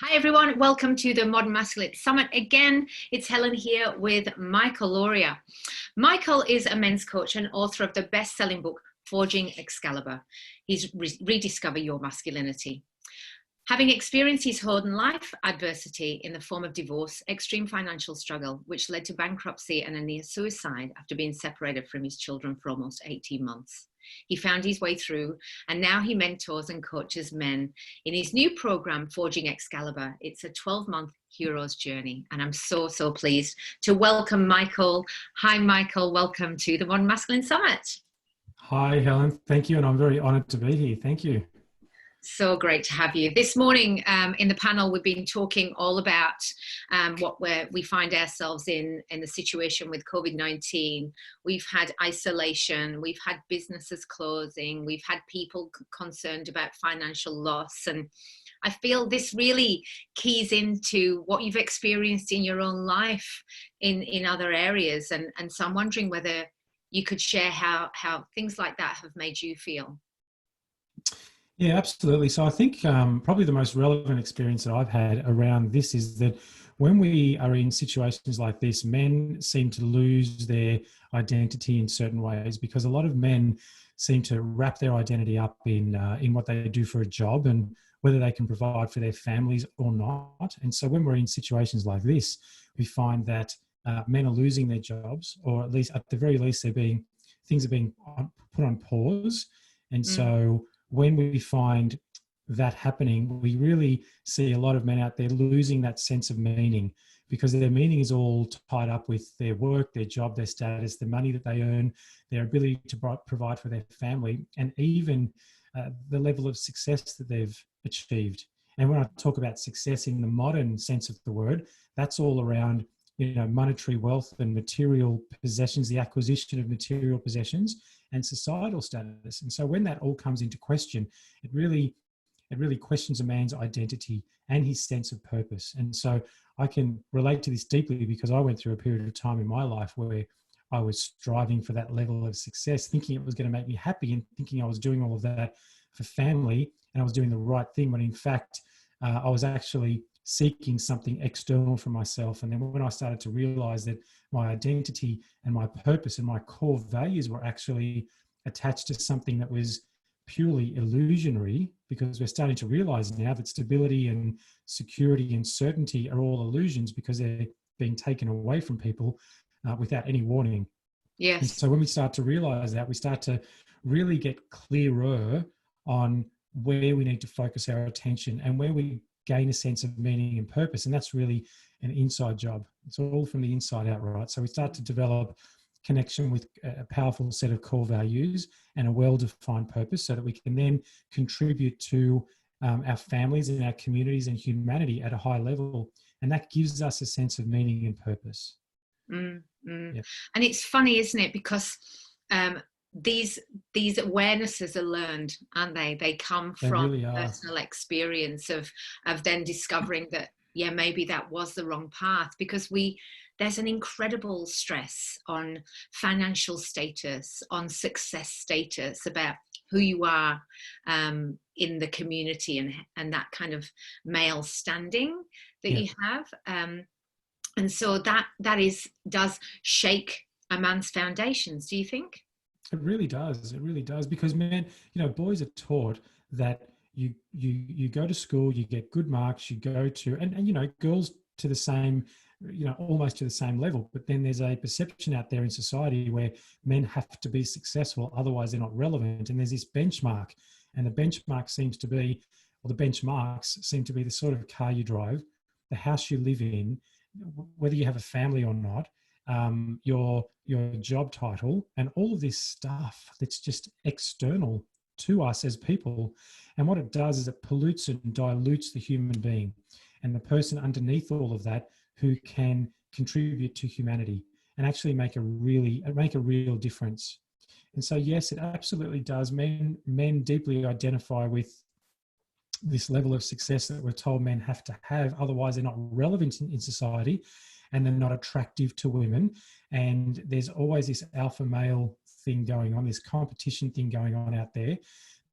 Hi everyone, welcome to the Modern Masculinity Summit. Again, it's Helen here with Michael Lauria. Michael is a men's coach and author of the best-selling book, Forging Excalibur. He's Rediscover Your Masculinity. Having experienced his whole life adversity in the form of divorce, extreme financial struggle, which led to bankruptcy and a near suicide after being separated from his children for almost 18 months. He found his way through, and now he mentors and coaches men in his new program, Forging Excalibur. It's a 12-month hero's journey, and I'm so pleased to welcome Michael. Hi, Michael. Welcome to the Modern Masculine Summit. Hi, Helen. Thank you, and I'm very honoured to be here. Thank you. So great to have you. This morning in the panel, we've been talking all about we find ourselves in the situation with COVID-19. We've had isolation, we've had businesses closing, we've had people concerned about financial loss. And I feel this really keys into what you've experienced in your own life in other areas. And so I'm wondering whether you could share how things like that have made you feel. Yeah, absolutely. So I think probably the most relevant experience that I've had around this is that when we are in situations like this, men seem to lose their identity in certain ways because a lot of men seem to wrap their identity up in what they do for a job and whether they can provide for their families or not. And so when we're in situations like this, we find that men are losing their jobs, or at least at the very least, things are being put on pause. And so when we find that happening, we really see a lot of men out there losing that sense of meaning because their meaning is all tied up with their work, their job, their status, the money that they earn, their ability to provide for their family, and even the level of success that they've achieved. And when I talk about success in the modern sense of the word, that's all around monetary wealth and material possessions, the acquisition of material possessions and societal status. And so when that all comes into question, it really questions a man's identity and his sense of purpose. And so I can relate to this deeply because I went through a period of time in my life where I was striving for that level of success, thinking it was going to make me happy and thinking I was doing all of that for family and I was doing the right thing, when in fact, I was actually seeking something external from myself. And then when I started to realize that my identity and my purpose and my core values were actually attached to something that was purely illusionary, because we're starting to realize now that stability and security and certainty are all illusions because they're being taken away from people without any warning. Yes. And so when we start to realize that, we start to really get clearer on where we need to focus our attention and where we gain a sense of meaning and purpose. And that's really an inside job. It's all from the inside out, right? So we start to develop connection with a powerful set of core values and a well-defined purpose so that we can then contribute to our families and our communities and humanity at a high level. And that gives us a sense of meaning and purpose. Yeah. And it's funny, isn't it? Because these awarenesses are learned, aren't they? They come from really personal experience of then discovering that, yeah, maybe that was the wrong path, because there's an incredible stress on financial status, on success status, about who you are in the community and that kind of male standing that you have. And so that does shake a man's foundations, do you think? It really does. It really does. Because men, boys are taught that you go to school, you get good marks, you go to, and girls to the same, almost to the same level. But then there's a perception out there in society where men have to be successful, otherwise they're not relevant. And there's this benchmark, and the benchmarks seem to be the sort of car you drive, the house you live in, whether you have a family or not, your job title, and all of this stuff that's just external to us as people. And what it does is it pollutes and dilutes the human being and the person underneath all of that who can contribute to humanity and actually make a real difference. And so, yes, it absolutely does. Men deeply identify with this level of success that we're told men have to have, otherwise they're not relevant in society and they're not attractive to women. And there's always this alpha male thing going on, this competition thing going on out there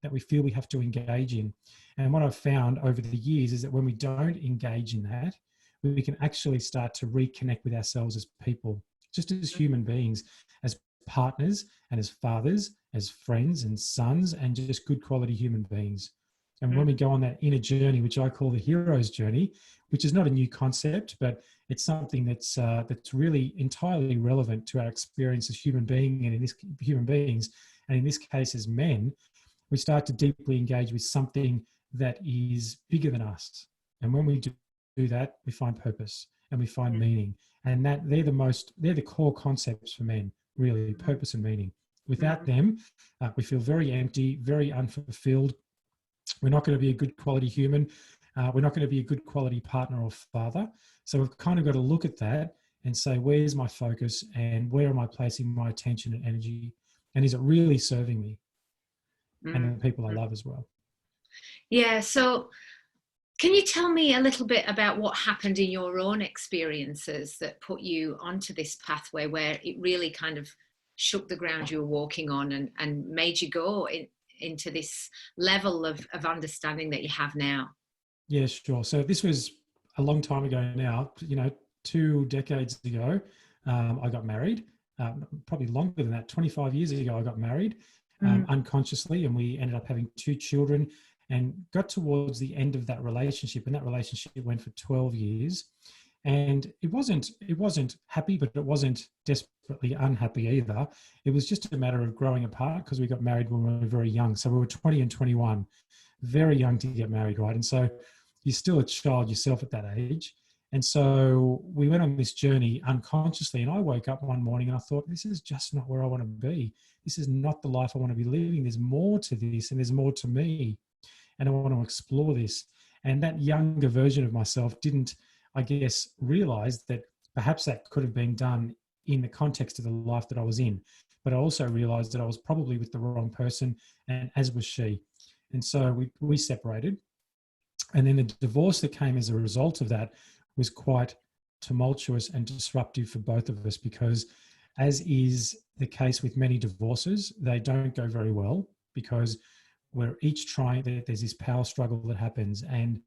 that we feel we have to engage in. And what I've found over the years is that when we don't engage in that, we can actually start to reconnect with ourselves as people, just as human beings, as partners and as fathers, as friends and sons, and just good quality human beings. And when we go on that inner journey, which I call the hero's journey, which is not a new concept, but it's something that's really entirely relevant to our experience as human beings, and in this case as men, we start to deeply engage with something that is bigger than us. And when we do that, we find purpose and we find meaning. And that they're the core concepts for men, really, purpose and meaning. Without them, we feel very empty, very unfulfilled. We're not going to be a good quality human. We're not going to be a good quality partner or father. So we've kind of got to look at that and say, where's my focus and where am I placing my attention and energy? And is it really serving me and the people I love as well? Yeah. So can you tell me a little bit about what happened in your own experiences that put you onto this pathway where it really kind of shook the ground you were walking on and made you go into this level of understanding that you have now? Yeah, sure. So this was a long time ago now, 2 decades ago. I got married, probably longer than that, 25 years ago, I got married unconsciously, and we ended up having 2 children and got towards the end of that relationship. And that relationship went for 12 years. And it wasn't happy, but it wasn't desperately unhappy either. It was just a matter of growing apart because we got married when we were very young. So we were 20 and 21, very young to get married, right? And so you're still a child yourself at that age. And so we went on this journey unconsciously. And I woke up one morning and I thought, this is just not where I want to be. This is not the life I want to be living. There's more to this and there's more to me. And I want to explore this. And that younger version of myself didn't, I guess, realize that perhaps that could have been done in the context of the life that I was in. But I also realized that I was probably with the wrong person, and as was she. And so we separated. And then the divorce that came as a result of that was quite tumultuous and disruptive for both of us, because as is the case with many divorces, they don't go very well because we're each trying, there's this power struggle that happens. And,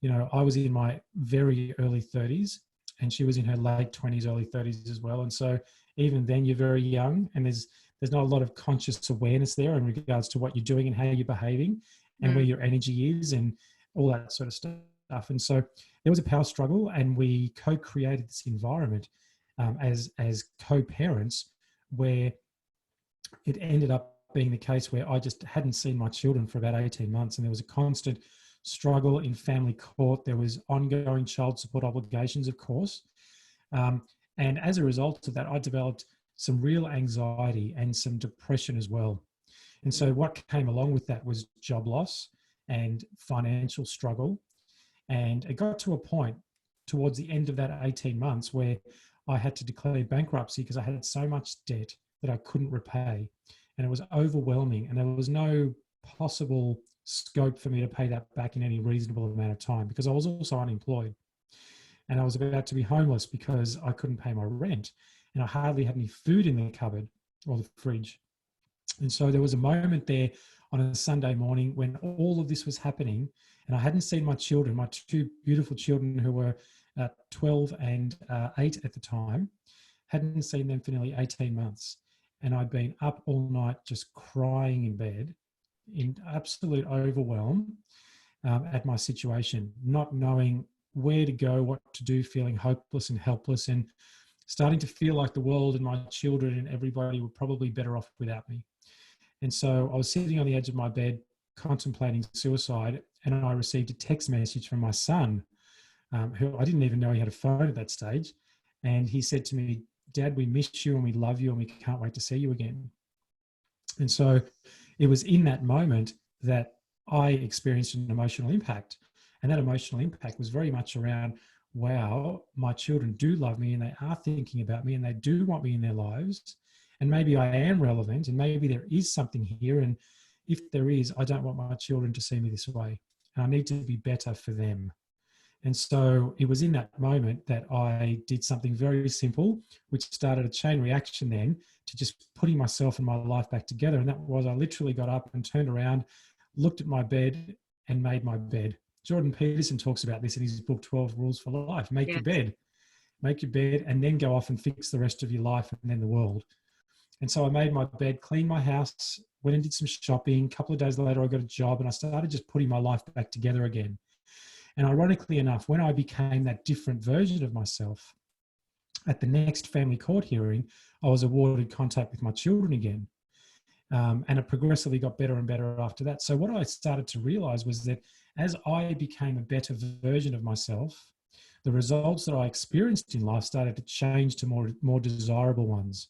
I was in my very early 30s and she was in her late 20s, early 30s as well. And so even then you're very young and there's not a lot of conscious awareness there in regards to what you're doing and how you're behaving and where your energy is and all that sort of stuff. And so there was a power struggle, and we co-created this environment as co-parents, where it ended up being the case where I just hadn't seen my children for about 18 months. And there was a constant struggle in family court. There was ongoing child support obligations, of course. And as a result of that, I developed some real anxiety and some depression as well. And so what came along with that was job loss and financial struggle. And it got to a point towards the end of that 18 months where I had to declare bankruptcy because I had so much debt that I couldn't repay. And it was overwhelming. And there was no possible scope for me to pay that back in any reasonable amount of time because I was also unemployed. And I was about to be homeless because I couldn't pay my rent. And I hardly had any food in the cupboard or the fridge. And so there was a moment there on a Sunday morning when all of this was happening, and I hadn't seen my children, my 2 beautiful children who were 12 and 8 at the time, hadn't seen them for nearly 18 months. And I'd been up all night just crying in bed in absolute overwhelm at my situation, not knowing where to go, what to do, feeling hopeless and helpless, and starting to feel like the world and my children and everybody were probably better off without me. And so I was sitting on the edge of my bed contemplating suicide, and I received a text message from my son, who I didn't even know he had a phone at that stage. And he said to me, "Dad, we miss you and we love you and we can't wait to see you again." And so it was in that moment that I experienced an emotional impact. And that emotional impact was very much around, wow, my children do love me and they are thinking about me and they do want me in their lives. And maybe I am relevant and maybe there is something here. And if there is, I don't want my children to see me this way. And I need to be better for them. And so it was in that moment that I did something very simple, which started a chain reaction then to just putting myself and my life back together. And that was I literally got up and turned around, looked at my bed and made my bed. Jordan Peterson talks about this in his book, 12 Rules for Life. Make your bed, and then go off and fix the rest of your life and then the world. And so I made my bed, cleaned my house, went and did some shopping. A couple of days later, I got a job, and I started just putting my life back together again. And ironically enough, when I became that different version of myself, at the next family court hearing, I was awarded contact with my children again. And it progressively got better and better after that. So what I started to realize was that as I became a better version of myself, the results that I experienced in life started to change to more desirable ones.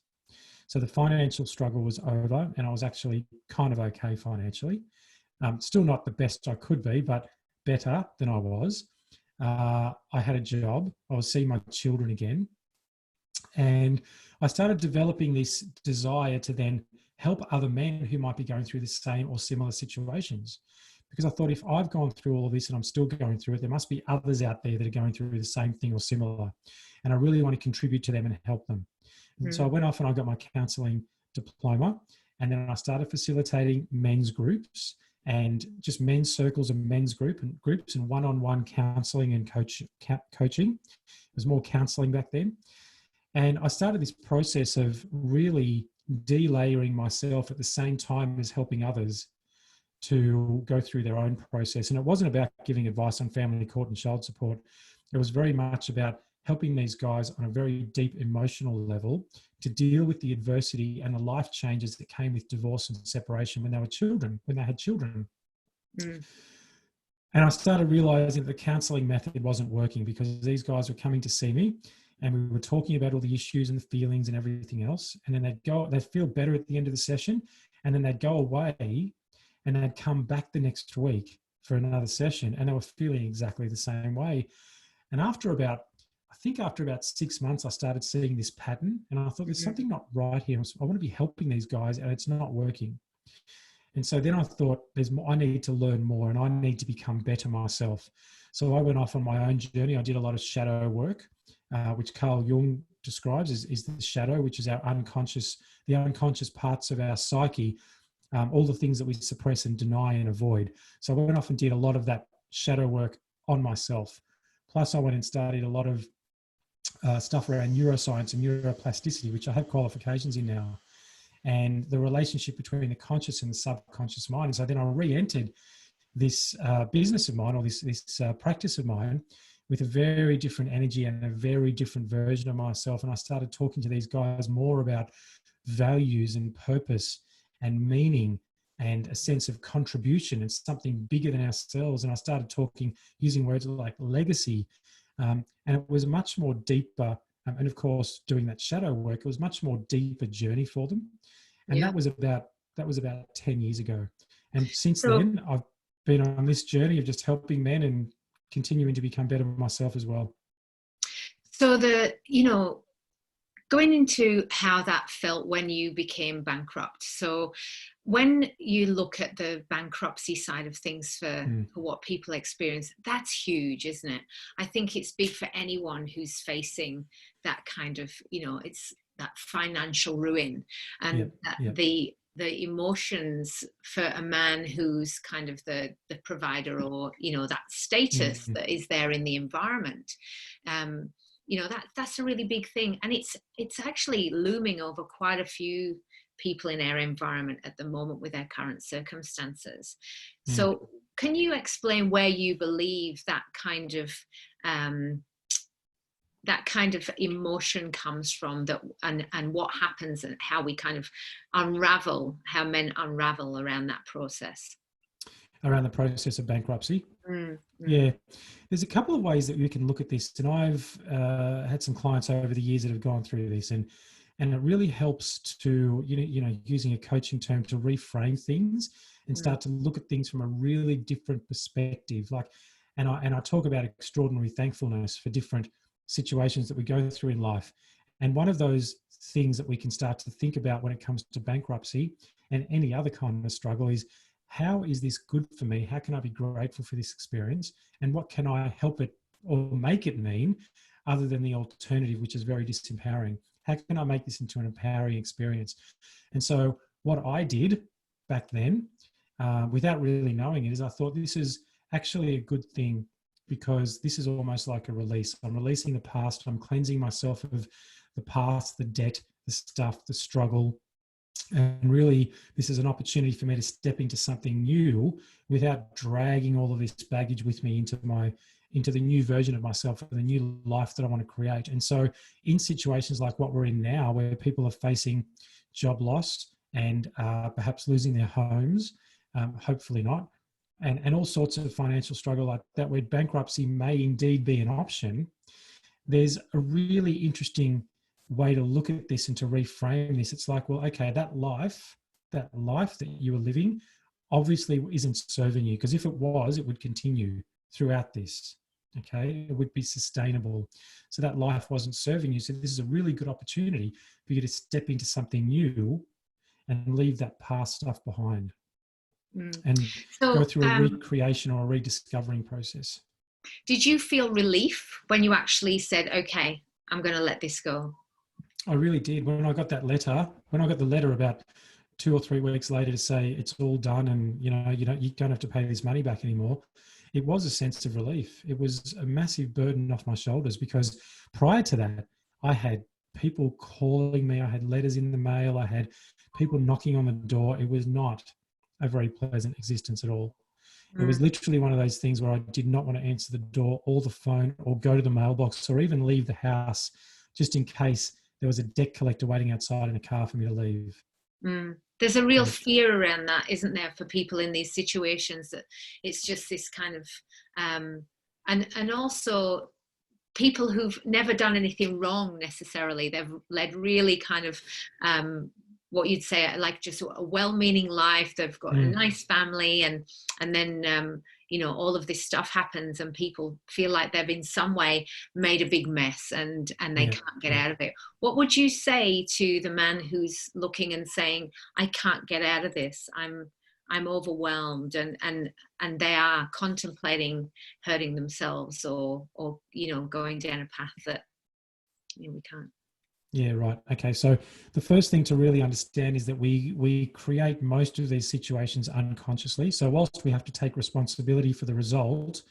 So the financial struggle was over, and I was actually kind of okay financially. Still not the best I could be, but better than I was. I had a job. I was seeing my children again. And I started developing this desire to then help other men who might be going through the same or similar situations. Because I thought, if I've gone through all of this and I'm still going through it, there must be others out there that are going through the same thing or similar. And I really want to contribute to them and help them. And so I went off and I got my counselling diploma. And then I started facilitating men's groups and just men's circles and men's groups and one-on-one counselling and coaching. It was more counselling back then. And I started this process of really delayering myself at the same time as helping others to go through their own process. And it wasn't about giving advice on family court and child support. It was very much about helping these guys on a very deep emotional level to deal with the adversity and the life changes that came with divorce and separation when they had children. And I started realizing that the counseling method wasn't working, because these guys were coming to see me and we were talking about all the issues and the feelings and everything else. And then they'd feel better at the end of the session, and then they'd go away and they'd come back the next week for another session, and they were feeling exactly the same way. And after about 6 months, I started seeing this pattern, and I thought, there's something not right here. I want to be helping these guys, and it's not working. And so then I thought, I need to learn more, and I need to become better myself. So I went off on my own journey. I did a lot of shadow work, which Carl Jung describes as the shadow, which is the unconscious parts of our psyche, all the things that we suppress and deny and avoid. So I went off and did a lot of that shadow work on myself. Plus I went and studied a lot of stuff around neuroscience and neuroplasticity, which I have qualifications in now, and the relationship between the conscious and the subconscious mind. And so then I re-entered this business of mine, or this practice of mine, with a very different energy and a very different version of myself. And I started talking to these guys more about values and purpose and meaning and a sense of contribution and something bigger than ourselves. And I started using words like legacy. And it was much more deeper. And of course, doing that shadow work, it was much more deeper journey for them. And that was about 10 years ago. And since then, I've been on this journey of just helping men and continuing to become better myself as well. So going into how that felt when you became bankrupt. So when you look at the bankruptcy side of things for what people experience, that's huge, isn't it? I think it's big for anyone who's facing that kind of, it's that financial ruin, and the emotions for a man who's kind of the provider, or that status that is there in the environment. That's a really big thing, and it's actually looming over quite a few people in our environment at the moment with their current circumstances. So can you explain where you believe that kind of emotion comes from, and what happens, and how we kind of how men unravel around that process? Around the process of bankruptcy? Yeah. There's a couple of ways that we can look at this. And I've had some clients over the years that have gone through this, and it really helps to, using a coaching term, to reframe things and start to look at things from a really different perspective. And I talk about extraordinary thankfulness for different situations that we go through in life. And one of those things that we can start to think about when it comes to bankruptcy and any other kind of struggle is, how is this good for me? How can I be grateful for this experience? And what can I help it or make it mean, other than the alternative, which is very disempowering? How can I make this into an empowering experience? And so what I did back then without really knowing it, is I thought this is actually a good thing, because this is almost like a release. I'm releasing the past. I'm cleansing myself of the past, the debt, the stuff, the struggle. And really, this is an opportunity for me to step into something new without dragging all of this baggage with me into the new version of myself, the new life that I want to create. And so in situations like what we're in now, where people are facing job loss and perhaps losing their homes, hopefully not, and all sorts of financial struggle like that, where bankruptcy may indeed be an option, there's a really interesting way to look at this and to reframe this. It's like, well, okay, that life that you were living obviously isn't serving you, because if it was, it would continue throughout this. Okay, it would be sustainable. So that life wasn't serving you. So this is a really good opportunity for you to step into something new and leave that past stuff behind, and go through a recreation or a rediscovering process. Did you feel relief when you actually said, okay, I'm going to let this go? I really did. When I got the letter about 2 or 3 weeks later to say it's all done and you don't have to pay this money back anymore, it was a sense of relief. It was a massive burden off my shoulders, because prior to that, I had people calling me, I had letters in the mail, I had people knocking on the door. It was not a very pleasant existence at all. It was literally one of those things where I did not want to answer the door or the phone or go to the mailbox or even leave the house, just in case there was a debt collector waiting outside in a car for me to leave. There's a real fear around that, isn't there, for people in these situations, that it's just this kind of, and also people who've never done anything wrong necessarily. They've led really kind of, what you'd say, like just a well-meaning life. They've got a nice family, and then all of this stuff happens, and people feel like they've in some way made a big mess, and they can't get out of it. What would you say to the man who's looking and saying, I can't get out of this, I'm overwhelmed, and they are contemplating hurting themselves, or going down a path that we can't? Yeah, right. Okay, so the first thing to really understand is that we create most of these situations unconsciously. So whilst we have to take responsibility for the result,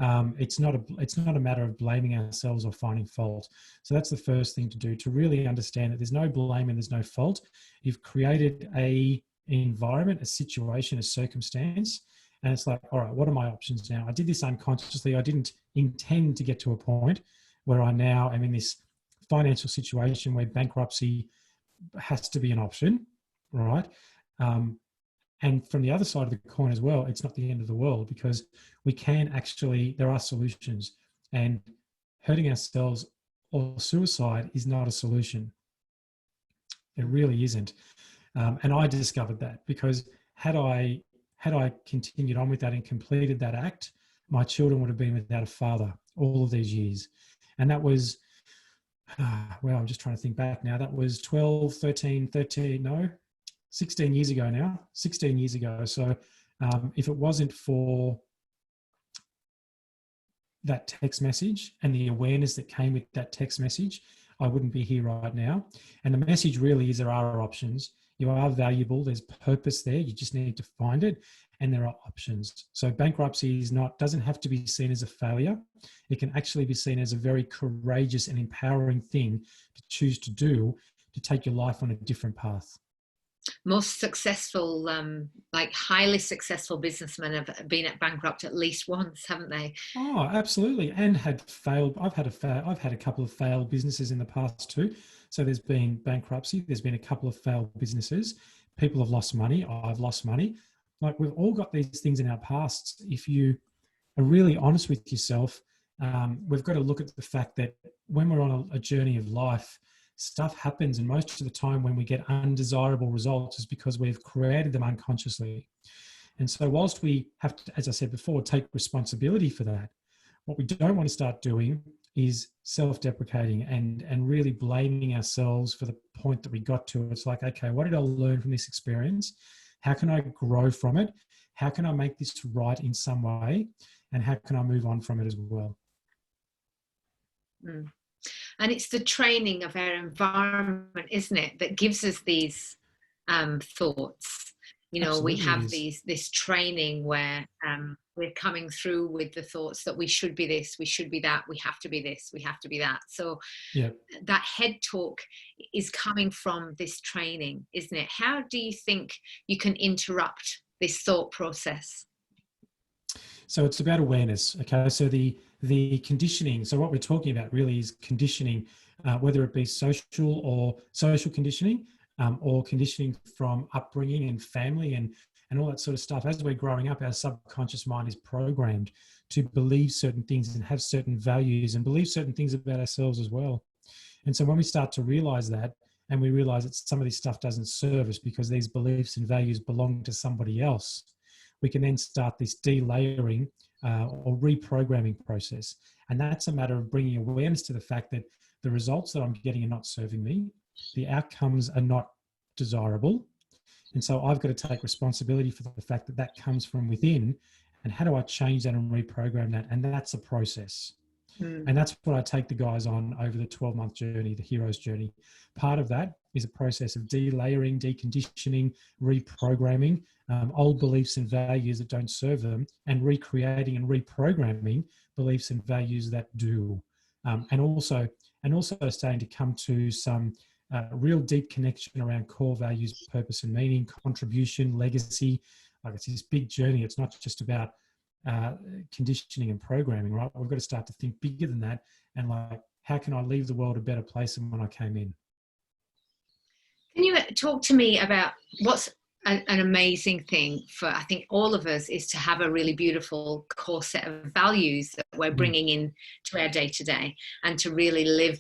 it's not a matter of blaming ourselves or finding fault. So that's the first thing to do, to really understand that there's no blame and there's no fault. You've created an environment, a situation, a circumstance, and it's like, all right, what are my options now? I did this unconsciously. I didn't intend to get to a point where I now am in this financial situation where bankruptcy has to be an option, right? And from the other side of the coin as well, it's not the end of the world, because there are solutions, and hurting ourselves or suicide is not a solution. It really isn't. And I discovered that, because had I continued on with that and completed that act, my children would have been without a father all of these years. And that was, well, I'm just trying to think back now. That was 16 years ago now. 16 years ago. So if it wasn't for that text message and the awareness that came with that text message, I wouldn't be here right now. And the message really is, there are options. You are valuable. There's purpose there. You just need to find it. And there are options. So bankruptcy doesn't have to be seen as a failure. It can actually be seen as a very courageous and empowering thing to choose to do, to take your life on a different path. Most successful, like highly successful businessmen have been at bankrupt at least once, haven't they? Oh, absolutely. And had failed. I've had a couple of failed businesses in the past too. So there's been bankruptcy. There's been a couple of failed businesses. People have lost money. I've lost money. Like, we've all got these things in our pasts. If you are really honest with yourself, we've got to look at the fact that when we're on a journey of life, stuff happens. And most of the time when we get undesirable results is because we've created them unconsciously. And so whilst we have to, as I said before, take responsibility for that, what we don't want to start doing is self-deprecating and really blaming ourselves for the point that we got to. It's like, okay, what did I learn from this experience? How can I grow from it? How can I make this right in some way? And how can I move on from it as well? And it's the training of our environment, isn't it, that gives us these thoughts. You know, we Absolutely, it have is. this training where we're coming through with the thoughts that we should be this, we should be that, we have to be this, we have to be that. So Yeah. that head talk is coming from this training, isn't it? How do you think you can interrupt this thought process? So it's about awareness. Okay. So the conditioning. So what we're talking about really is conditioning, whether it be social conditioning, or conditioning from upbringing and family and all that sort of stuff. As we're growing up, our subconscious mind is programmed to believe certain things and have certain values and believe certain things about ourselves as well. And so when we start to realize that, and we realize that some of this stuff doesn't serve us because these beliefs and values belong to somebody else, we can then start this delayering or reprogramming process. And that's a matter of bringing awareness to the fact that the results that I'm getting are not serving me. The outcomes are not desirable. And so I've got to take responsibility for the fact that that comes from within. And how do I change that and reprogram that? And that's a process. Mm. And that's what I take the guys on over the 12-month journey, the hero's journey. Part of that is a process of delayering, deconditioning, reprogramming old beliefs and values that don't serve them, and recreating and reprogramming beliefs and values that do. And also starting to come to some real deep connection around core values, purpose and meaning, contribution, legacy. Like, it's this big journey. It's not just about conditioning and programming, right? We've got to start to think bigger than that, and like, how can I leave the world a better place than when I came in? Can you talk to me about what's an amazing thing for, I think, all of us, is to have a really beautiful core set of values that we're bringing in to our day to day, and to really live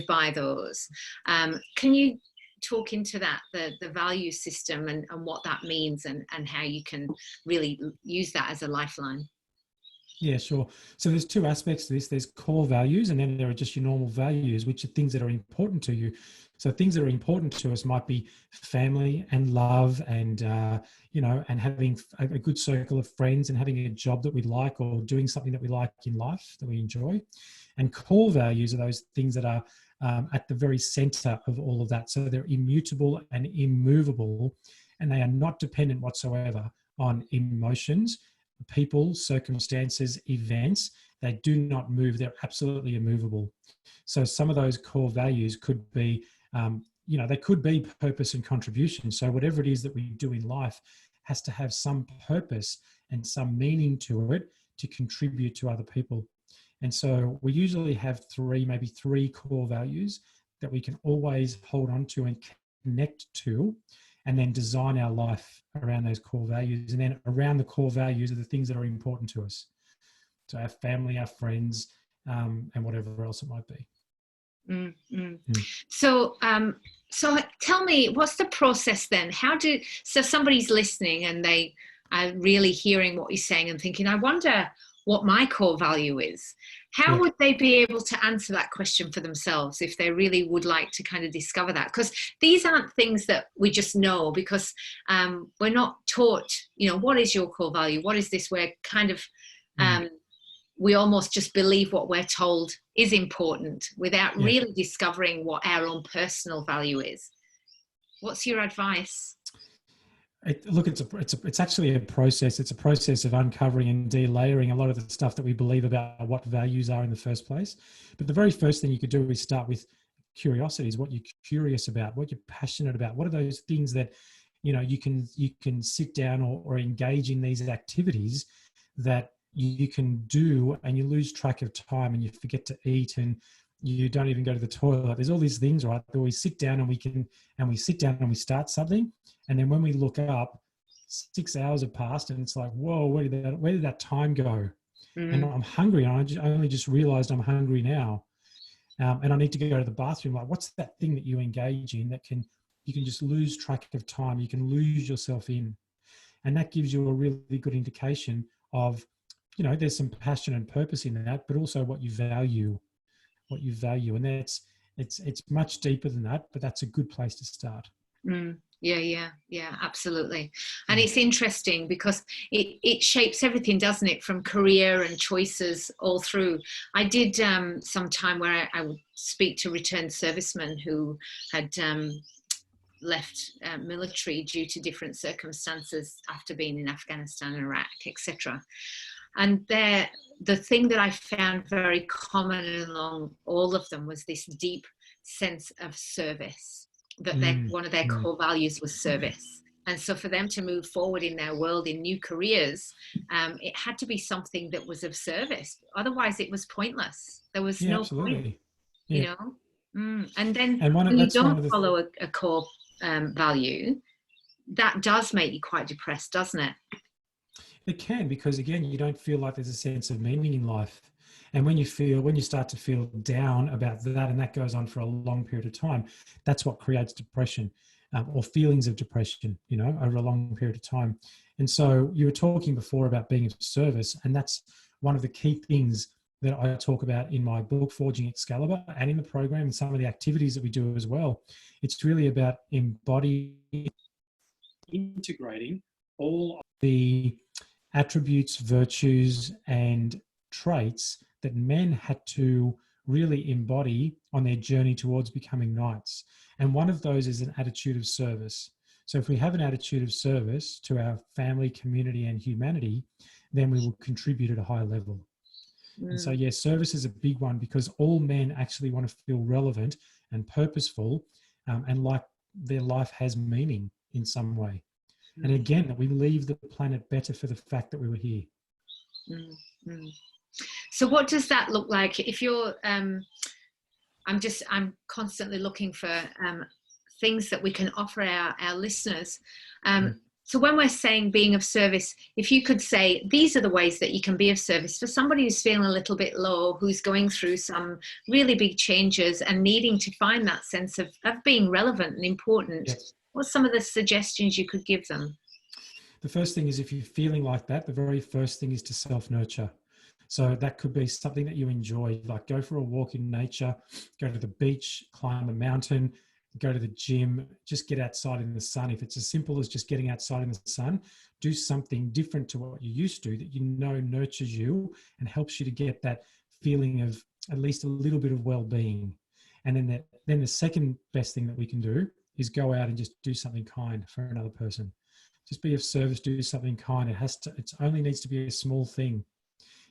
by those. Can you talk into that, the value system, and what that means, and how you can really use that as a lifeline? Yeah, sure. So there's two aspects to this. There's core values, and then there are just your normal values, which are things that are important to you. So things that are important to us might be family and love, and and having a good circle of friends, and having a job that we like, or doing something that we like in life that we enjoy. And core values are those things that are at the very center of all of that. So they're immutable and immovable, and they are not dependent whatsoever on emotions, people, circumstances, events. They do not move. They're absolutely immovable. So some of those core values could be, they could be purpose and contribution. So whatever it is that we do in life has to have some purpose and some meaning to it to contribute to other people. And so we usually have maybe three core values that we can always hold on to and connect to, and then design our life around those core values. And then around the core values are the things that are important to us. So our family, our friends, and whatever else it might be. So tell me, what's the process then? So somebody's listening and they are really hearing what you're saying and thinking, I wonder what my core value is. How would they be able to answer that question for themselves if they really would like to kind of discover that? Because these aren't things that we just know, because we're not taught, what is your core value? What is this? We're kind of, we almost just believe what we're told is important without really discovering what our own personal value is. What's your advice? It's actually a process. It's a process of uncovering and delayering a lot of the stuff that we believe about what values are in the first place. But the very first thing you could do is start with curiosity. Is what you're curious about, what you're passionate about. What are those things that you can sit down or engage in these activities that you can do, and you lose track of time, and you forget to eat, and you don't even go to the toilet. There's all these things, right? That we sit down and we start something. And then when we look up, 6 hours have passed, and it's like, whoa, where did that time go? And I'm hungry. And I only just realized I'm hungry now. And I need to go to the bathroom. Like, what's that thing that you engage in that you can just lose track of time? You can lose yourself in. And that gives you a really good indication of, there's some passion and purpose in that, but also what you value. And it's much deeper than that, but that's a good place to start. Yeah, absolutely. And it's interesting because it shapes everything, doesn't it, from career and choices all through. I did some time where I would speak to returned servicemen who had left military due to different circumstances after being in Afghanistan, Iraq, etc. And the thing that I found very common along all of them was this deep sense of service, that one of their core values was service. And so for them to move forward in their world in new careers, it had to be something that was of service. Otherwise, it was pointless. There was no point, you know. And then when you don't follow a core value, that does make you quite depressed, doesn't it? It can, because again, you don't feel like there's a sense of meaning in life. And when you start to feel down about that, and that goes on for a long period of time, that's what creates depression, or feelings of depression, you know, over a long period of time. And so you were talking before about being of service, and that's one of the key things that I talk about in my book, Forging Excalibur, and in the program and some of the activities that we do as well. It's really about embodying, integrating all of the attributes, virtues, and traits that men had to really embody on their journey towards becoming knights. And one of those is an attitude of service. So if we have an attitude of service to our family, community, and humanity, then we will contribute at a high level. And so, yes, service is a big one, because all men actually want to feel relevant and purposeful, and like their life has meaning in some way. And again, that we leave the planet better for the fact that we were here. So what does that look like if you're, I'm constantly looking for things that we can offer our listeners. So when we're saying being of service, if you could say, these are the ways that you can be of service for somebody who's feeling a little bit low, who's going through some really big changes and needing to find that sense of being relevant and important. Yes. What's some of the suggestions you could give them? The first thing is, if you're feeling like that, the very first thing is to self-nurture. So that could be something that you enjoy, like go for a walk in nature, go to the beach, climb a mountain, go to the gym, just get outside in the sun. If it's as simple as just getting outside in the sun, do something different to what you used to, that you know nurtures you and helps you to get that feeling of at least a little bit of well-being. And then the second best thing that we can do is go out and just do something kind for another person. Just be of service, do something kind. It only needs to be a small thing.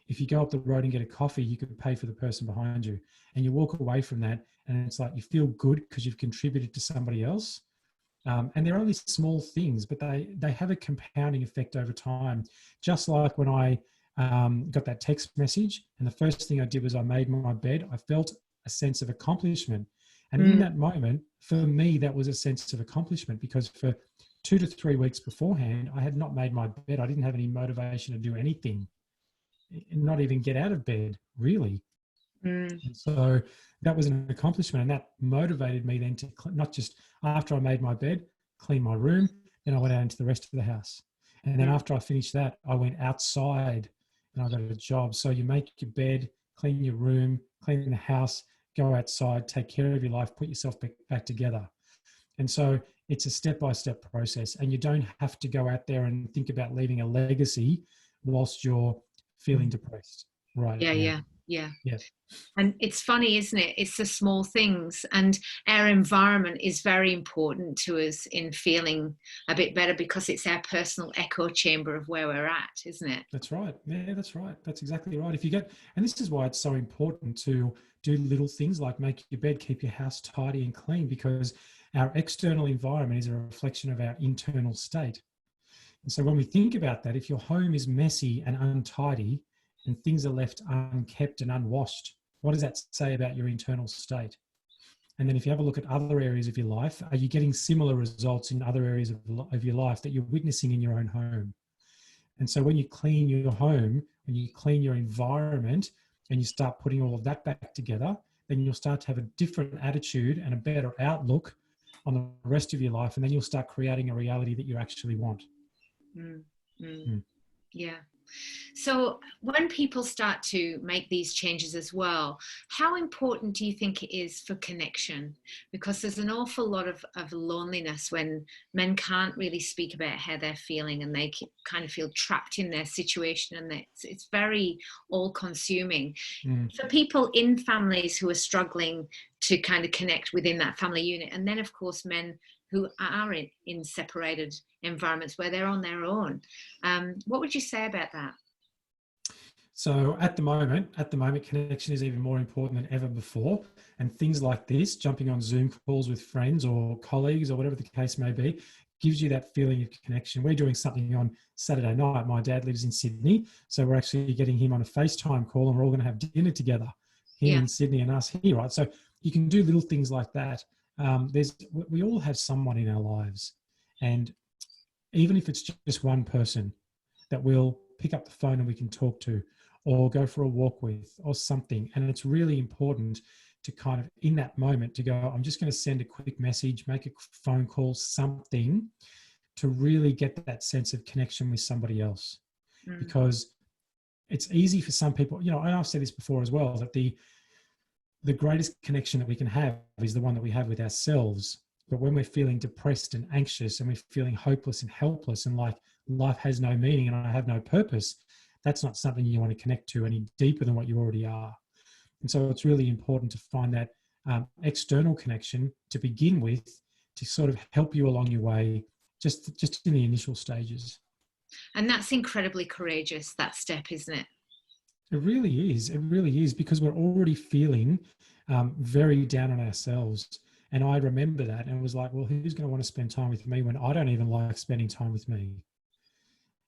If you go up the road and get a coffee, you could pay for the person behind you, and you walk away from that, and it's like you feel good because you've contributed to somebody else. And they're only small things, but they have a compounding effect over time. Just like when I got that text message, and the first thing I did was I made my bed, I felt a sense of accomplishment. And in that moment, for me, that was a sense of accomplishment, because for 2 to 3 weeks beforehand, I had not made my bed. I didn't have any motivation to do anything, not even get out of bed, really. And so that was an accomplishment, and that motivated me then to not just after I made my bed, clean my room, then I went out into the rest of the house. And then after I finished that, I went outside and I got a job. So you make your bed, clean your room, clean the house, go outside, take care of your life, put yourself back together. And so it's a step-by-step process, and you don't have to go out there and think about leaving a legacy whilst you're feeling depressed. Right. Yeah. And it's funny, isn't it? It's the small things, and our environment is very important to us in feeling a bit better, because it's our personal echo chamber of where we're at, isn't it? That's right. Yeah, that's right. That's exactly right. And this is why it's so important to do little things like make your bed, keep your house tidy and clean, because our external environment is a reflection of our internal state. And so when we think about that, if your home is messy and untidy and things are left unkept and unwashed, what does that say about your internal state? And then if you have a look at other areas of your life, are you getting similar results in other areas of your life that you're witnessing in your own home? And so when you clean your home, when you clean your environment and you start putting all of that back together, then you'll start to have a different attitude and a better outlook on the rest of your life. And then you'll start creating a reality that you actually want. Yeah. So when people start to make these changes as well, how important do you think it is for connection? Because there's an awful lot of loneliness when men can't really speak about how they're feeling, and they kind of feel trapped in their situation, and it's very all-consuming. For people in families who are struggling to kind of connect within that family unit, and then of course men who are in separated environments where they're on their own. What would you say about that? So at the moment, connection is even more important than ever before. And things like this, jumping on Zoom calls with friends or colleagues or whatever the case may be, gives you that feeling of connection. We're doing something on Saturday night. My dad lives in Sydney, so we're actually getting him on a FaceTime call, and we're all going to have dinner together, him in Sydney and us here, right? So you can do little things like that. We all have someone in our lives, and even if it's just one person that we'll pick up the phone and we can talk to, or go for a walk with, or something. And it's really important to kind of, in that moment, to go, I'm just going to send a quick message, make a phone call, something to really get that sense of connection with somebody else. Because it's easy for some people, and I've said this before as well, that the greatest connection that we can have is the one that we have with ourselves. But when we're feeling depressed and anxious and we're feeling hopeless and helpless and like life has no meaning and I have no purpose, that's not something you want to connect to any deeper than what you already are. And so it's really important to find that external connection to begin with, to sort of help you along your way, just in the initial stages. And that's incredibly courageous, that step, isn't it? It really is. It really is, because we're already feeling very down on ourselves. And I remember that and was like, well, who's going to want to spend time with me when I don't even like spending time with me?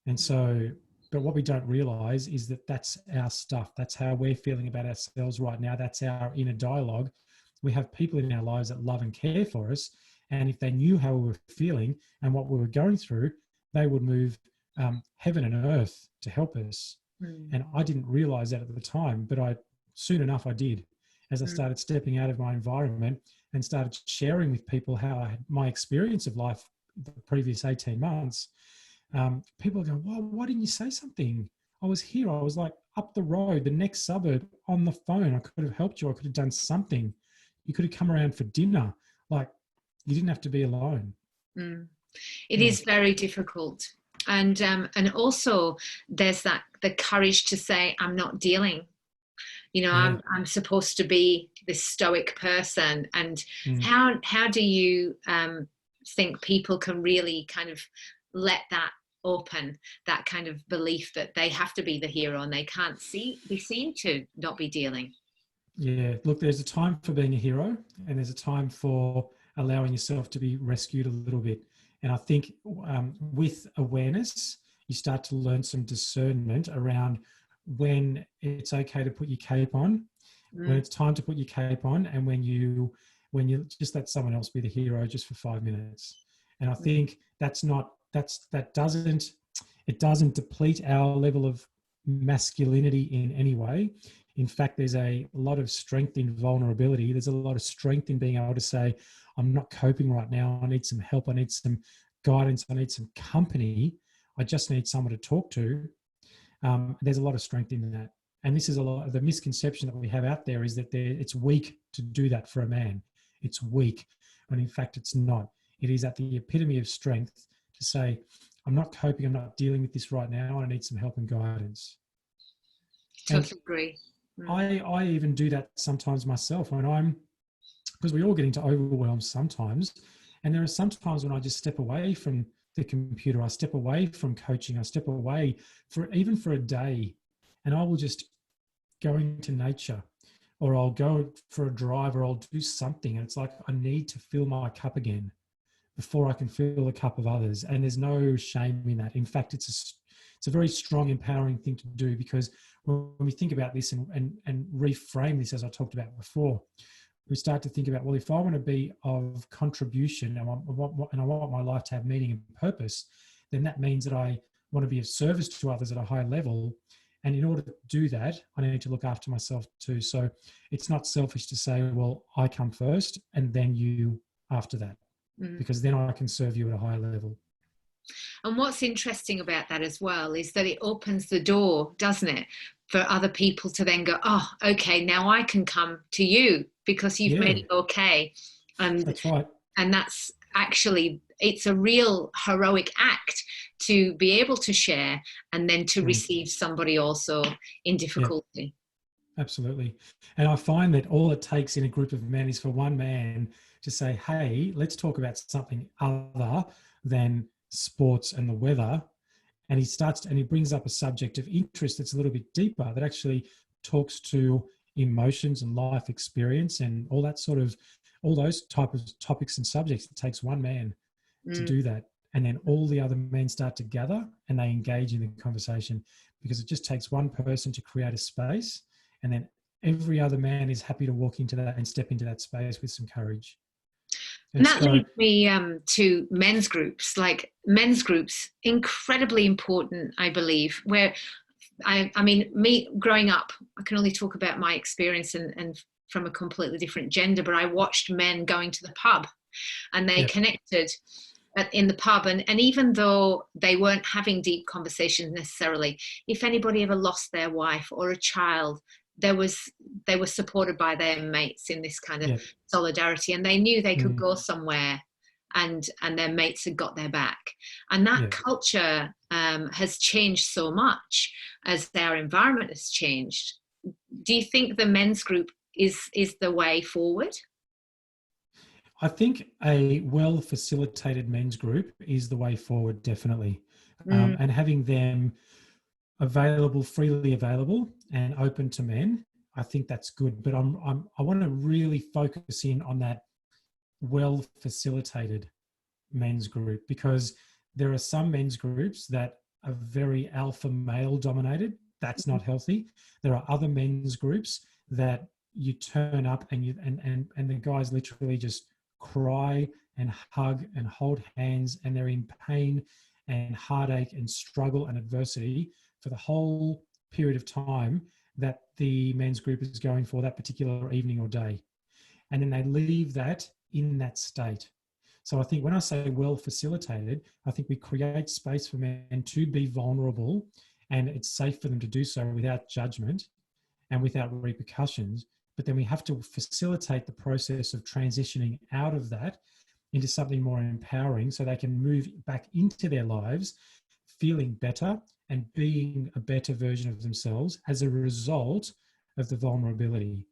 And so, but what we don't realize is that that's our stuff. That's how we're feeling about ourselves right now. That's our inner dialogue. We have people in our lives that love and care for us. And if they knew how we were feeling and what we were going through, they would move heaven and earth to help us. And I didn't realize that at the time, but soon enough I did, as I started stepping out of my environment and started sharing with people how I had my experience of life the previous 18 months. People go, why didn't you say something? I was here. I was like up the road, the next suburb, on the phone. I could have helped you. I could have done something. You could have come around for dinner. Like, you didn't have to be alone. It is very difficult. And also there's the courage to say, I'm not dealing. I'm supposed to be this stoic person. And how do you think people can really kind of let that open, that kind of belief that they have to be the hero and they can't be seen to not be dealing? Yeah, look, there's a time for being a hero and there's a time for allowing yourself to be rescued a little bit. And I think with awareness, you start to learn some discernment around when it's okay to put your cape on, when it's time to put your cape on, and when you just let someone else be the hero just for 5 minutes. And I think it doesn't deplete our level of masculinity in any way. In fact, there's a lot of strength in vulnerability. There's a lot of strength in being able to say, I'm not coping right now. I need some help. I need some guidance. I need some company. I just need someone to talk to. There's a lot of strength in that. And this is a lot of the misconception that we have out there, is that it's weak to do that for a man. It's weak, when in fact it's not. It is at the epitome of strength to say, I'm not coping. I'm not dealing with this right now. I need some help and guidance. Totally agree. I even do that sometimes myself because we all get into overwhelm sometimes. And there are some times when I just step away from the computer. I step away from coaching. I step away even for a day, and I will just go into nature, or I'll go for a drive, or I'll do something. And it's like, I need to fill my cup again before I can fill the cup of others. And there's no shame in that. In fact, it's a very strong, empowering thing to do, because when we think about this and reframe this, as I talked about before, we start to think about, well, if I want to be of contribution and I want my life to have meaning and purpose, then that means that I want to be of service to others at a high level. And in order to do that, I need to look after myself too. So it's not selfish to say, well, I come first and then you after that, because then I can serve you at a higher level. And what's interesting about that as well is that it opens the door, doesn't it, for other people to then go, oh, okay, now I can come to you because you've made it okay. And that's right. And that's actually, it's a real heroic act to be able to share and then to receive somebody also in difficulty. Yeah, absolutely. And I find that all it takes in a group of men is for one man to say, hey, let's talk about something other than sports and the weather. And he brings up a subject of interest that's a little bit deeper, that actually talks to emotions and life experience and all those type of topics and subjects. It takes one man to do that. And then all the other men start to gather and they engage in the conversation, because it just takes one person to create a space, and then every other man is happy to walk into that and step into that space with some courage. And that leads me to men's groups. Like, men's groups, incredibly important, I believe. Where I mean, me growing up, I can only talk about my experience and from a completely different gender, but I watched men going to the pub, and they connected in the pub. And even though they weren't having deep conversations necessarily, if anybody ever lost their wife or a child, they were supported by their mates in this kind of solidarity, and they knew they could go somewhere and their mates had got their back. And that culture has changed so much as their environment has changed. Do you think the men's group is the way forward? I think a well-facilitated men's group is the way forward, definitely. And having them freely available and open to men, I think that's good. But I want to really focus in on that well-facilitated men's group, because there are some men's groups that are very alpha male dominated. That's not healthy. There are other men's groups that you turn up and the guys literally just cry and hug and hold hands, and they're in pain and heartache and struggle and adversity for the whole period of time that the men's group is going for that particular evening or day. And then they leave that in that state. So I think when I say well facilitated, I think we create space for men to be vulnerable, and it's safe for them to do so without judgment and without repercussions. But then we have to facilitate the process of transitioning out of that into something more empowering, so they can move back into their lives feeling better and being a better version of themselves as a result of the vulnerability,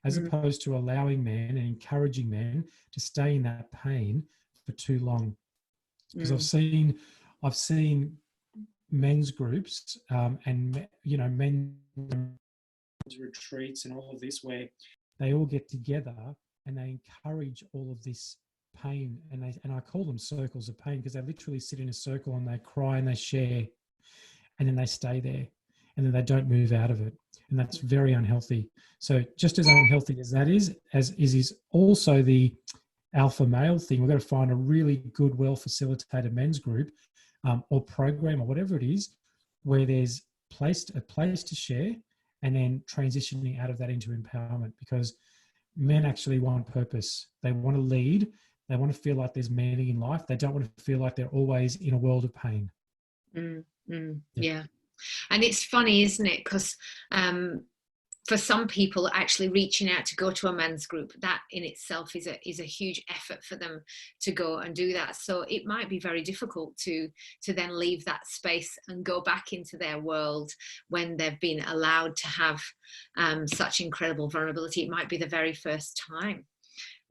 as opposed to allowing men and encouraging men to stay in that pain for too long. Because I've seen men's groups and men's retreats and all of this, where they all get together and they encourage all of this pain, and I call them circles of pain, because they literally sit in a circle and they cry and they share, and then they stay there, and then they don't move out of it, and that's very unhealthy. So just as unhealthy as that is also the alpha male thing, we've got to find a really good, well facilitated men's group or program or whatever it is, where there's a place to share, and then transitioning out of that into empowerment, because men actually want purpose. They want to lead. They want to feel like there's meaning in life. They don't want to feel like they're always in a world of pain. Yeah. And it's funny, isn't it? Because for some people, actually reaching out to go to a men's group, that in itself is a huge effort for them to go and do that. So it might be very difficult to then leave that space and go back into their world when they've been allowed to have such incredible vulnerability. It might be the very first time.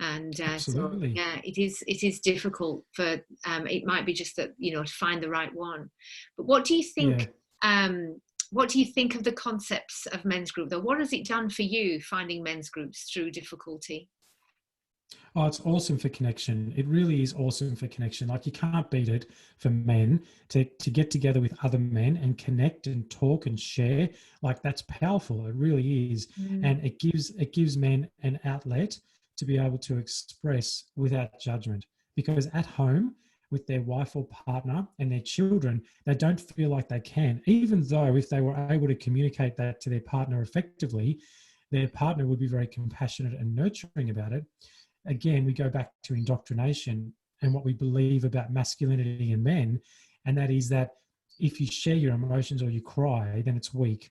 And so it is difficult for it might be just that, to find the right one. But what do you think what do you think of the concepts of men's group, though? What has it done for you, finding men's groups through difficulty? Oh, it's awesome for connection. It really is awesome for connection. Like, you can't beat it for men to get together with other men and connect and talk and share. Like, that's powerful. It really is. And it gives men an outlet to be able to express without judgment, because at home with their wife or partner and their children, they don't feel like they can, even though if they were able to communicate that to their partner effectively, their partner would be very compassionate and nurturing about it. Again, we go back to indoctrination and what we believe about masculinity in men, and that is that if you share your emotions or you cry, then it's weak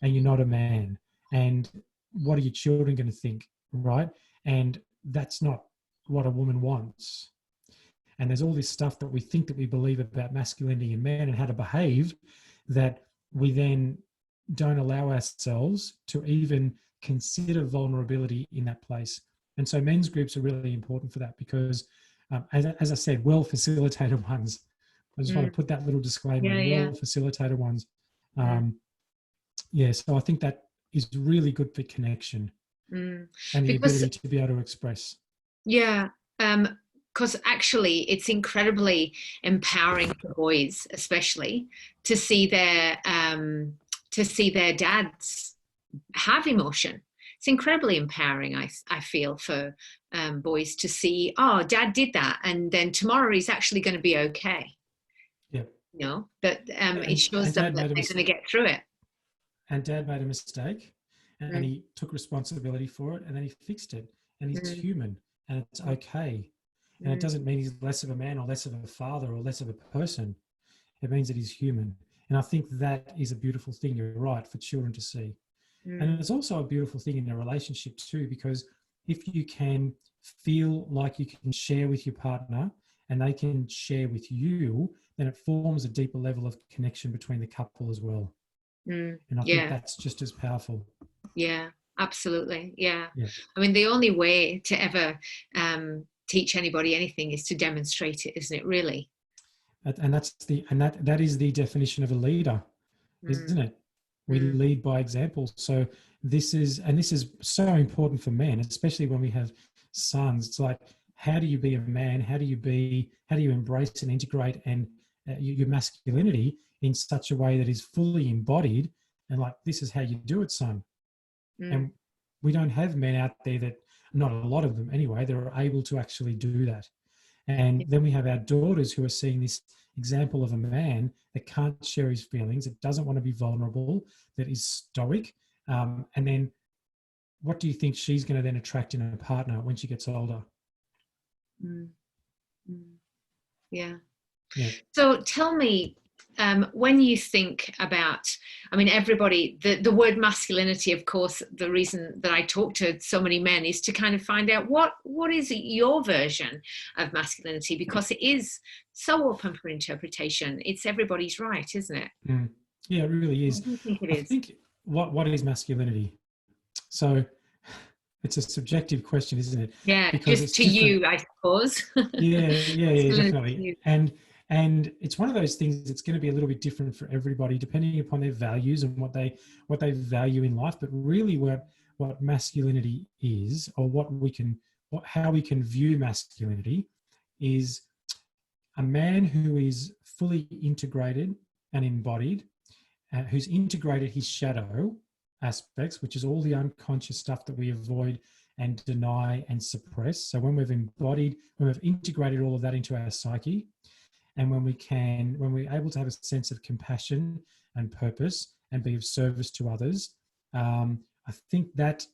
and you're not a man. And what are your children going to think, right? And that's not what a woman wants. And there's all this stuff that we think that we believe about masculinity in men and how to behave, that we then don't allow ourselves to even consider vulnerability in that place. And so men's groups are really important for that because, as I said, well facilitated ones. I just want to put that little disclaimer in, well facilitated ones. So I think that is really good for connection and the ability to be able to express. Yeah. Because actually it's incredibly empowering for boys, especially to see their dads have emotion. It's incredibly empowering, I feel, for boys to see, oh, dad did that, and then tomorrow he's actually going to be okay. Yeah. You know, that it shows them that they're going to get through it. And dad made a mistake, and he took responsibility for it, and then he fixed it, and he's human, and it's okay. And it doesn't mean he's less of a man or less of a father or less of a person. It means that he's human. And I think that is a beautiful thing, you're right, for children to see. And it's also a beautiful thing in a relationship too, because if you can feel like you can share with your partner and they can share with you, then it forms a deeper level of connection between the couple as well. And I think that's just as powerful. Yeah, absolutely. Yeah. I mean, the only way to ever teach anybody anything is to demonstrate it, isn't it, really? And that is the definition of a leader, isn't it? We lead by example. So this is so important for men, especially when we have sons. It's like, how do you be a man? How do you embrace and integrate and your masculinity in such a way that is fully embodied? And like, this is how you do it, son. And we don't have men out there that, not a lot of them anyway, that are able to actually do that. And then we have our daughters who are seeing this example of a man that can't share his feelings, that doesn't want to be vulnerable, that is stoic. And then what do you think she's going to then attract in a partner when she gets older? Yeah. So tell me, when you think about, I mean, everybody, the word masculinity, of course, the reason that I talk to so many men is to kind of find out what is your version of masculinity, because it is so open for interpretation. It's everybody's right, isn't it? Yeah, it really is. What do you think it is? I think what is masculinity? So it's a subjective question, isn't it? Yeah, because just to you, I suppose. yeah, definitely. And it's one of those things that's going to be a little bit different for everybody, depending upon their values and what they value in life. But really, what masculinity is, or how we can view masculinity, is a man who is fully integrated and embodied, who's integrated his shadow aspects, which is all the unconscious stuff that we avoid and deny and suppress. So when we've integrated all of that into our psyche, and when we're able to have a sense of compassion and purpose and be of service to others, I think that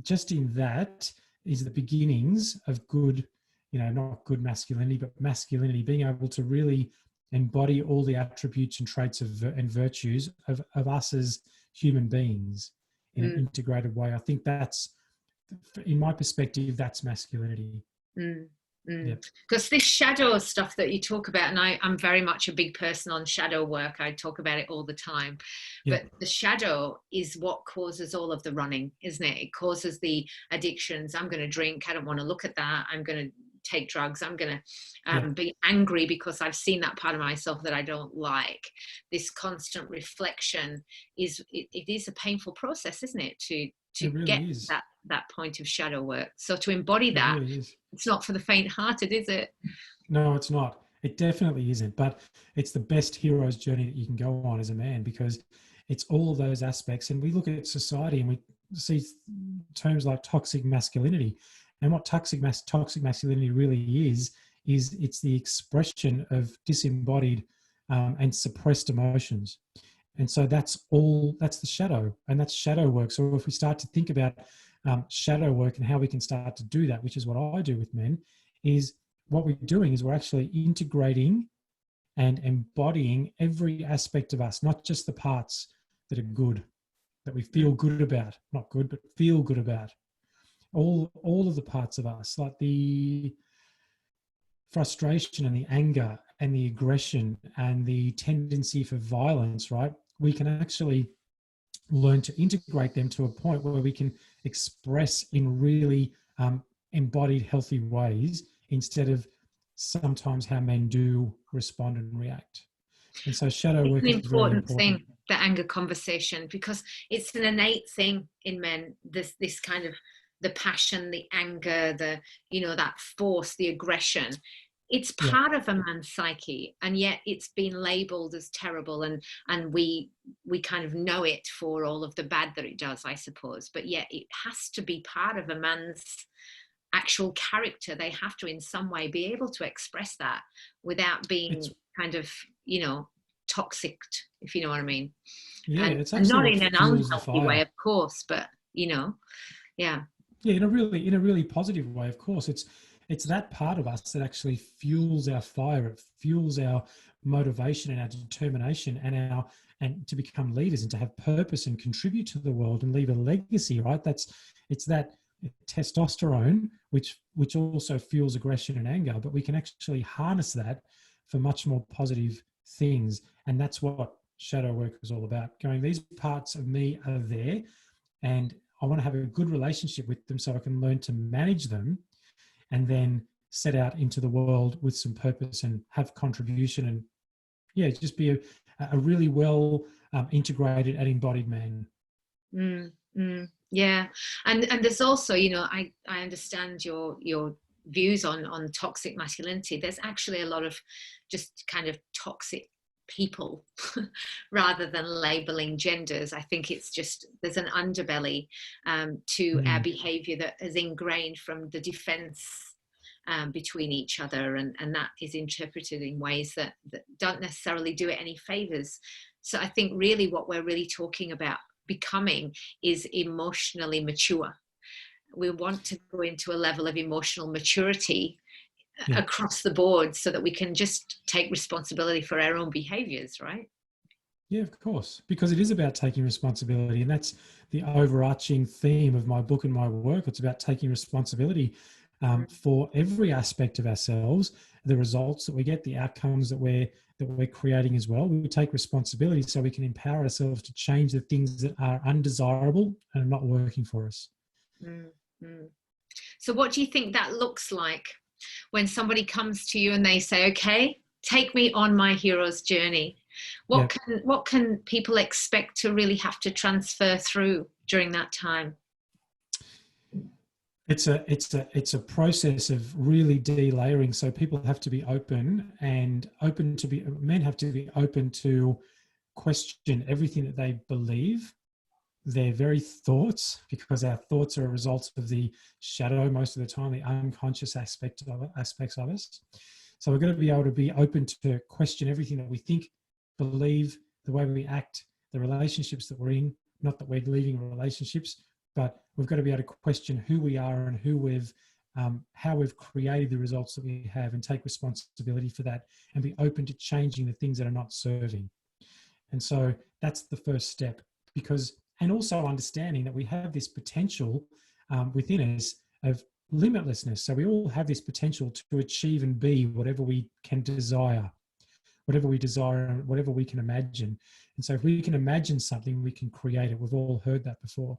just in that is the beginnings of good, not good masculinity, but masculinity, being able to really embody all the attributes and traits and virtues of us as human beings in an integrated way. I think that's, in my perspective, that's masculinity. Because this shadow stuff that you talk about, and I'm very much a big person on shadow work, I talk about it all the time, but the shadow is what causes all of the running, isn't it? It causes the addictions. I'm going to drink, I don't want to look at that, I'm going to take drugs, I'm going to be angry because I've seen that part of myself that I don't like. This constant reflection it is a painful process, isn't it, to really get that point of shadow work. So to embody that, really, it's not for the faint-hearted, is it? No, it's not. It definitely isn't. But it's the best hero's journey that you can go on as a man, because it's all of those aspects. And we look at society and we see terms like toxic masculinity. And what toxic masculinity really is it's the expression of disembodied and suppressed emotions. And so that's the shadow, and that's shadow work. So if we start to think about shadow work and how we can start to do that, which is what I do with men, is what we're doing is we're actually integrating and embodying every aspect of us, not just the parts that are good, that we feel good about, not good, but feel good about. All of the parts of us, like the frustration and the anger and the aggression and the tendency for violence, right? We can actually learn to integrate them to a point where we can express in really embodied healthy ways instead of sometimes how men do respond and react. And so shadow It's work an is very important important. thing, the anger conversation, because it's an innate thing in men, this kind of the passion, the anger, the, you know, that force, the aggression. It's Yeah, part of a man's psyche, and yet it's been labeled as terrible, and we kind of know it for all of the bad that it does, I suppose. But yet it has to be part of a man's actual character. They have to in some way be able to express that without being it's kind of, you know, toxic, if you know what I mean. yeah, And it's and actually not what in an fuels the unhealthy way, fire. of course, but you know, yeah. Yeah, in a really positive way, of course. It's that part of us that actually fuels our fire. It fuels our motivation and our determination and to become leaders and to have purpose and contribute to the world and leave a legacy, right? It's that testosterone which also fuels aggression and anger, but we can actually harness that for much more positive things. And that's what shadow work is all about. Going, these parts of me are there, and I want to have a good relationship with them so I can learn to manage them and then set out into the world with some purpose and have contribution and, yeah, just be a really well integrated and embodied man. Mm, yeah. And there's also, you know, I understand your views on toxic masculinity. There's actually a lot of just kind of toxic people rather than labeling genders. I think it's just there's an underbelly to our Mm. behavior that is ingrained from the defense between each other, and that is interpreted in ways that don't necessarily do it any favors. So I think really what we're really talking about becoming is emotionally mature. We want to go into a level of emotional maturity Yeah. across the board so that we can just take responsibility for our own behaviors, right? Yeah, of course, because it is about taking responsibility, and that's the overarching theme of my book and my work. It's about taking responsibility for every aspect of ourselves, the results that we get, the outcomes that we're creating as well. We take responsibility so we can empower ourselves to change the things that are undesirable and are not working for us. Mm-hmm. So what do you think that looks like when somebody comes to you and they say, okay, take me on my hero's journey? Yeah. What can people expect to really have to transfer through during that time? It's a process of really delayering. So people have to be men have to be open to question everything that they believe, their very thoughts, because our thoughts are a result of the shadow most of the time, the unconscious aspects of us. So we're going to be able to be open to question everything that we think, believe, the way we act, the relationships that we're in. Not that we're leaving relationships, but we've got to be able to question who we are and how we've created the results that we have, and take responsibility for that, and be open to changing the things that are not serving. And so that's the first step, and also understanding that we have this potential within us of limitlessness. So we all have this potential to achieve and be whatever we can desire, and whatever we can imagine. And so if we can imagine something, we can create it. We've all heard that before.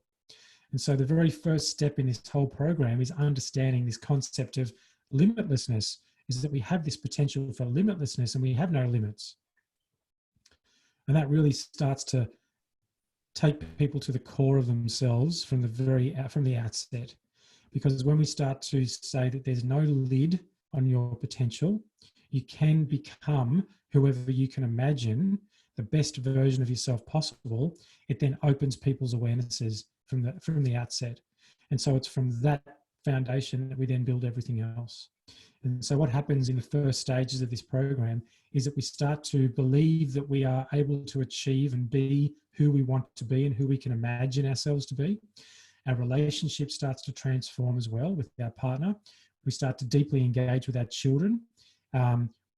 And so the very first step in this whole program is understanding this concept of limitlessness, is that we have this potential for limitlessness and we have no limits. And that really starts to take people to the core of themselves from the outset. Because when we start to say that there's no lid on your potential, you can become whoever you can imagine, the best version of yourself possible. It then opens people's awarenesses from the outset. And so it's from that foundation that we then build everything else. And so what happens in the first stages of this program is that we start to believe that we are able to achieve and be who we want to be and who we can imagine ourselves to be. Our relationship starts to transform as well with our partner. We start to deeply engage with our children.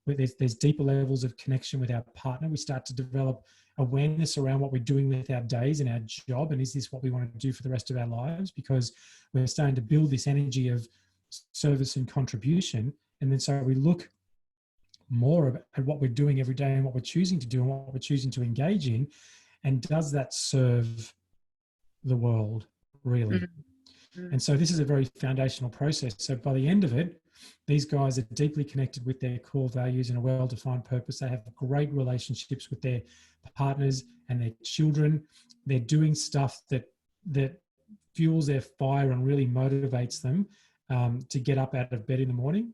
There's deeper levels of connection with our partner. We start to develop awareness around what we're doing with our days and our job, and is this what we want to do for the rest of our lives? Because we're starting to build this energy of service and contribution. And then so we look more at what we're doing every day and what we're choosing to do and what we're choosing to engage in, and does that serve the world really? Mm. And so this is a very foundational process. So by the end of it, these guys are deeply connected with their core values and a well-defined purpose. They have great relationships with their partners and their children. They're doing stuff that fuels their fire and really motivates them to get up out of bed in the morning.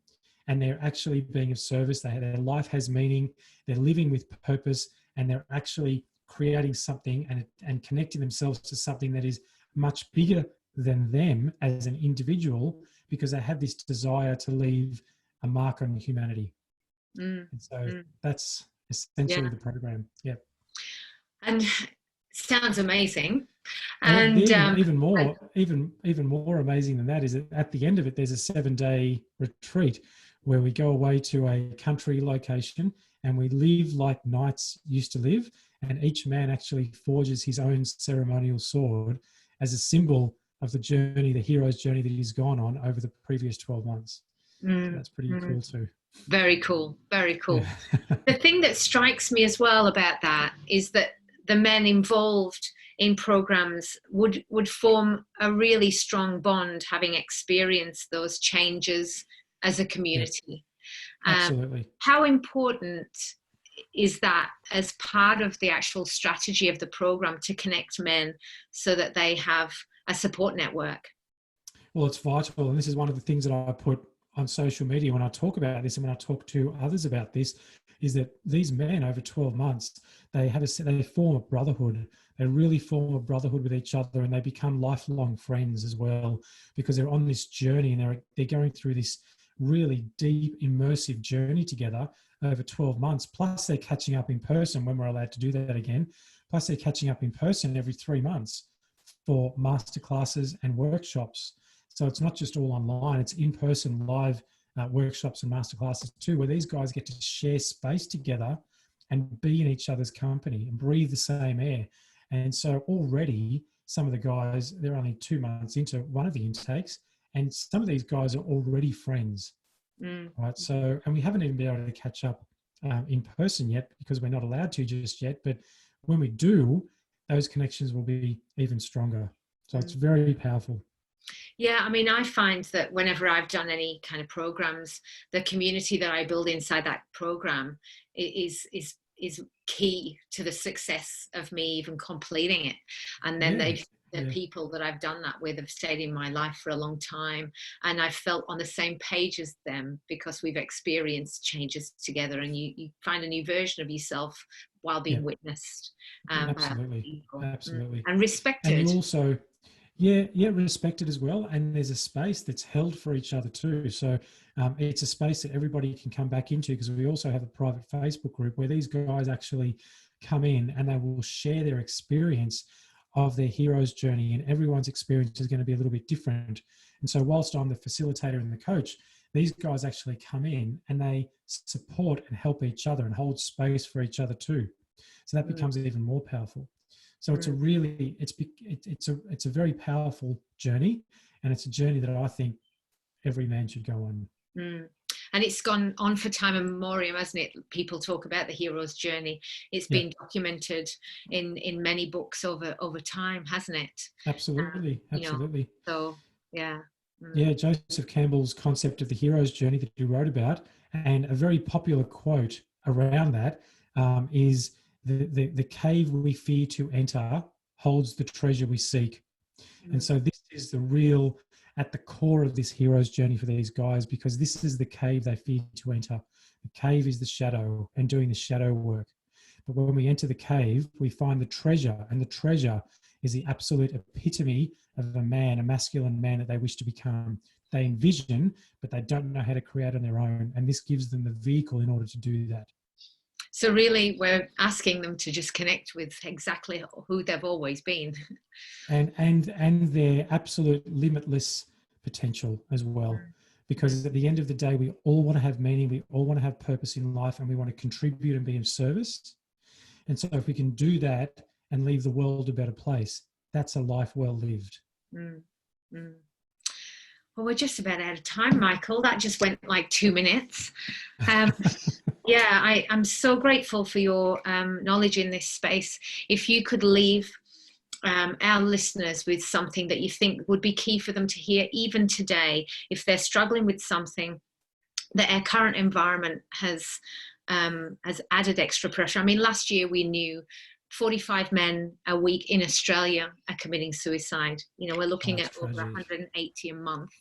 And they're actually being of service. Their life has meaning. They're living with purpose, and they're actually creating something and connecting themselves to something that is much bigger than them as an individual, because they have this desire to leave a mark on humanity. And so that's essentially the program. Yeah. And sounds amazing. And And even more amazing than that is that at the end of it, there's a 7-day retreat where we go away to a country location and we live like knights used to live. And each man actually forges his own ceremonial sword as a symbol of the journey, the hero's journey that he's gone on over the previous 12 months. So that's pretty cool too. Very cool. Very cool. Yeah. The thing that strikes me as well about that is that the men involved in programs would form a really strong bond, having experienced those changes as a community. Yeah. Absolutely. How important is that as part of the actual strategy of the program to connect men so that they have a support network? Well, it's vital. And this is one of the things that I put on social media when I talk about this and when I talk to others about this, is that these men over 12 months, they form a brotherhood. They really form a brotherhood with each other, and they become lifelong friends as well, because they're on this journey and they're going through this really deep, immersive journey together over 12 months. Plus they're catching up in person when we're allowed to do that again. Plus they're catching up in person every 3 months for masterclasses and workshops. So it's not just all online, it's in-person live workshops and masterclasses too, where these guys get to share space together and be in each other's company and breathe the same air. And so already some of the guys, they're only 2 months into one of the intakes, and some of these guys are already friends, right? So, and we haven't even been able to catch up in person yet because we're not allowed to just yet. But when we do, those connections will be even stronger. So it's very powerful. Yeah, I mean, I find that whenever I've done any kind of programs, the community that I build inside that program is key to the success of me even completing it. And then the people that I've done that with have stayed in my life for a long time, and I've felt on the same page as them because we've experienced changes together, and you find a new version of yourself while being witnessed absolutely. by people. Absolutely. And respected. And you also respected as well. And there's a space that's held for each other too. So it's a space that everybody can come back into, because we also have a private Facebook group where these guys actually come in and they will share their experience of their hero's journey, and everyone's experience is going to be a little bit different. And so whilst I'm the facilitator and the coach, these guys actually come in and they support and help each other and hold space for each other too. So that becomes even more powerful. So it's it's a very powerful journey, and it's a journey that I think every man should go on. And it's gone on for time immemorial, hasn't it? People talk about the hero's journey. It's been documented in many books over time, hasn't it? Absolutely. You know, so yeah. Yeah, Joseph Campbell's concept of the hero's journey that he wrote about, and a very popular quote around that is the cave we fear to enter holds the treasure we seek. And so this is the real, at the core of this hero's journey for these guys, because this is the cave they fear to enter. The cave is the shadow and doing the shadow work. But when we enter the cave, we find the treasure, and the treasure is the absolute epitome of a man, a masculine man that they wish to become. They envision, but they don't know how to create on their own. And this gives them the vehicle in order to do that. So really, we're asking them to just connect with exactly who they've always been. And their absolute limitless potential as well. Because at the end of the day, we all want to have meaning, we all want to have purpose in life, and we want to contribute and be of service. And so if we can do that and leave the world a better place, that's a life well lived. Well, we're just about out of time, Michael. That just went like 2 minutes. I'm so grateful for your knowledge in this space. If you could leave our listeners with something that you think would be key for them to hear even today, if they're struggling with something that our current environment has added extra pressure. I mean, last year we knew 45 men a week in Australia are committing suicide. You know, we're looking at over 180 a month.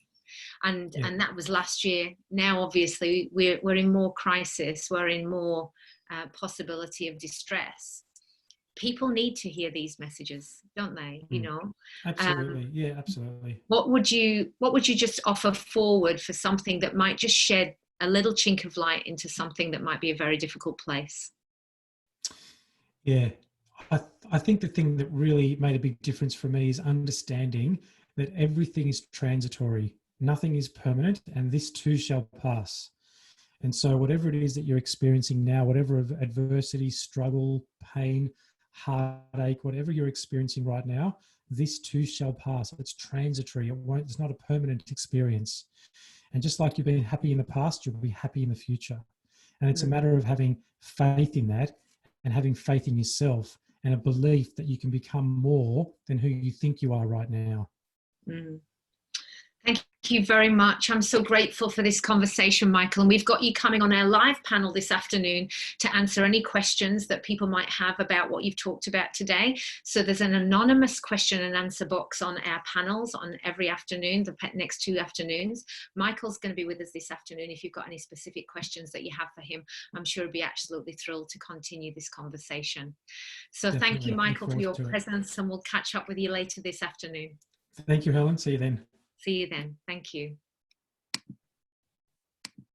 And that was last year. Now, obviously, we're in more crisis. We're in more possibility of distress. People need to hear these messages, don't they? You know, absolutely. Yeah, absolutely. What would you just offer forward for something that might just shed a little chink of light into something that might be a very difficult place? Yeah, I think the thing that really made a big difference for me is understanding that everything is transitory, nothing is permanent, and this too shall pass. And so whatever it is that you're experiencing now, whatever adversity, struggle, pain, heartache, whatever you're experiencing right now, this too shall pass. It's transitory. It's not a permanent experience. And just like you've been happy in the past, you'll be happy in the future. And it's a matter of having faith in that and having faith in yourself and a belief that you can become more than who you think you are right now. Mm. Thank you very much. I'm so grateful for this conversation, Michael. And we've got you coming on our live panel this afternoon to answer any questions that people might have about what you've talked about today. So there's an anonymous question and answer box on our panels on every afternoon, the next 2 afternoons. Michael's going to be with us this afternoon. If you've got any specific questions that you have for him, I'm sure he'll be absolutely thrilled to continue this conversation. So Definitely. Thank you, Michael, for your presence, and we'll catch up with you later this afternoon. Thank you, Helen. See you then. See you then. Thank you.